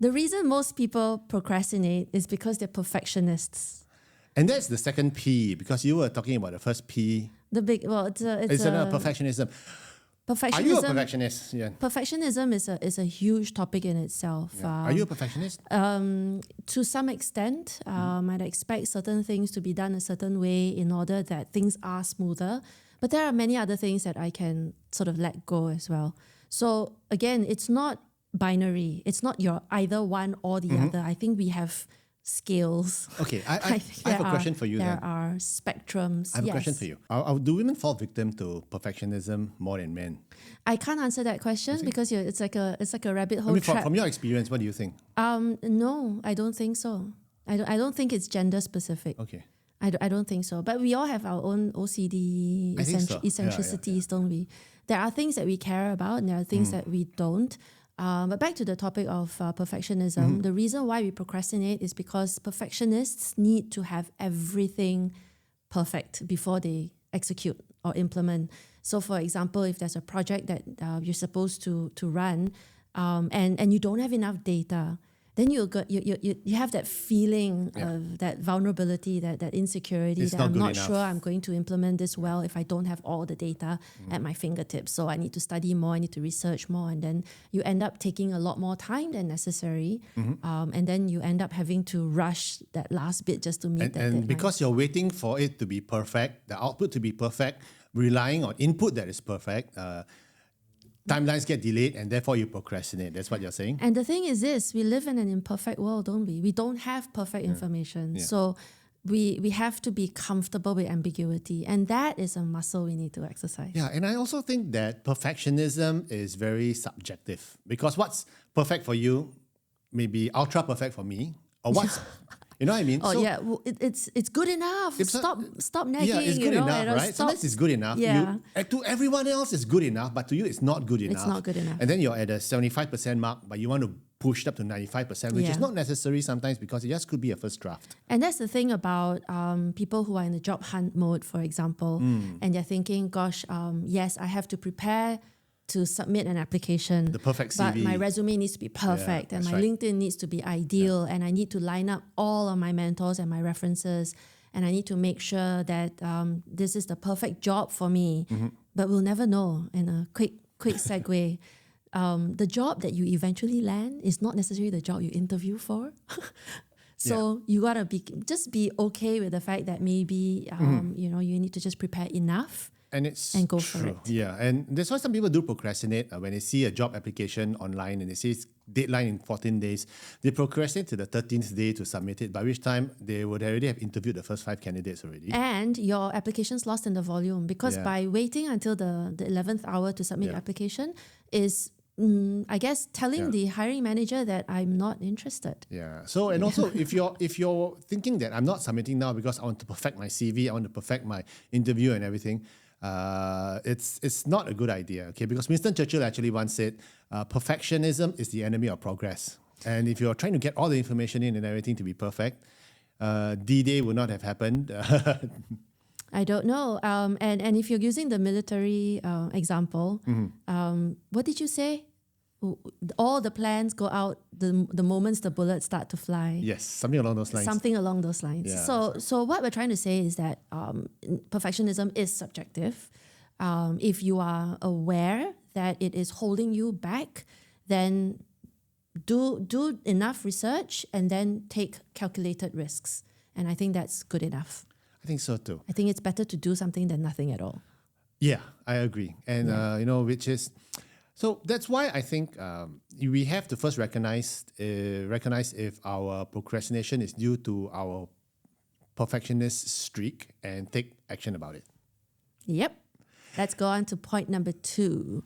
The reason most people procrastinate is because they're perfectionists. And that's the second P, because you were talking about the first P. It's a perfectionism. Are you a perfectionist? Yeah. Perfectionism is a huge topic in itself. Yeah. Are you a perfectionist? To some extent, I'd expect certain things to be done a certain way in order that things are smoother. But there are many other things that I can sort of let go as well. So again, it's not binary. It's not your either one or the other. I think we have scales. Okay, I have a question for you there then. are spectrums. I have a question for you. Do women fall victim to perfectionism more than men? I can't answer that question because it's like a rabbit hole trap. From your experience, what do you think? No, I don't think so. I don't think it's gender specific. Okay. I don't think so. But we all have our own OCD eccentricities, don't we? There are things that we care about and there are things that we don't. But back to the topic of perfectionism, the reason why we procrastinate is because perfectionists need to have everything perfect before they execute or implement. So for example, if there's a project that you're supposed to run and you don't have enough data, then you have that feeling of that vulnerability, that insecurity, that I'm not sure I'm going to implement this well if I don't have all the data at my fingertips. So I need to study more, I need to research more, and then you end up taking a lot more time than necessary, and then you end up having to rush that last bit just to meet that deadline. And because you're waiting for it to be perfect, the output to be perfect, relying on input that is perfect, timelines get delayed and therefore you procrastinate. That's what you're saying? And the thing is this, we live in an imperfect world, don't we? We don't have perfect information. Yeah. So we have to be comfortable with ambiguity. And that is a muscle we need to exercise. Yeah, and I also think that perfectionism is very subjective. Because what's perfect for you may be ultra perfect for me. Or what's... You know what I mean? Well, it's good enough. Stop nagging. Yeah, it's good enough, right? Sometimes it's good enough. Yeah. To everyone else, it's good enough, but to you, it's not good enough. It's not good enough. And then you're at a 75% mark, but you want to push it up to 95%, which is not necessary sometimes because it just could be a first draft. And that's the thing about people who are in the job hunt mode, for example, and they're thinking, gosh, yes, I have to prepare to submit an application. The perfect CV. But my resume needs to be perfect and my LinkedIn needs to be ideal and I need to line up all of my mentors and my references and I need to make sure that this is the perfect job for me. But we'll never know. In a quick segue, the job that you eventually land is not necessarily the job you interview for. So you gotta be okay with the fact that maybe you need to just prepare enough. And go for it. Yeah, and that's why some people do procrastinate when they see a job application online and it says deadline in 14 days. They procrastinate to the 13th day to submit it, by which time they would already have interviewed the first 5 candidates already. And your application's lost in the volume because by waiting until the 11th hour to submit your application is... I guess telling the hiring manager that I'm not interested. Yeah. So and also if you're thinking that I'm not submitting now because I want to perfect my CV, I want to perfect my interview and everything, it's not a good idea. Okay, because Winston Churchill actually once said, perfectionism is the enemy of progress. And if you're trying to get all the information in and everything to be perfect, D-Day would not have happened. I don't know. And if you're using the military example, what did you say? All the plans go out the moments the bullets start to fly. Yes, something along those lines. Something along those lines. Yeah, so what we're trying to say is that perfectionism is subjective. If you are aware that it is holding you back, then do enough research and then take calculated risks. And I think that's good enough. I think so too. I think it's better to do something than nothing at all. Yeah, I agree. And, which is... So that's why I think we have to first recognize if our procrastination is due to our perfectionist streak and take action about it. Yep. Let's go on to point number 2.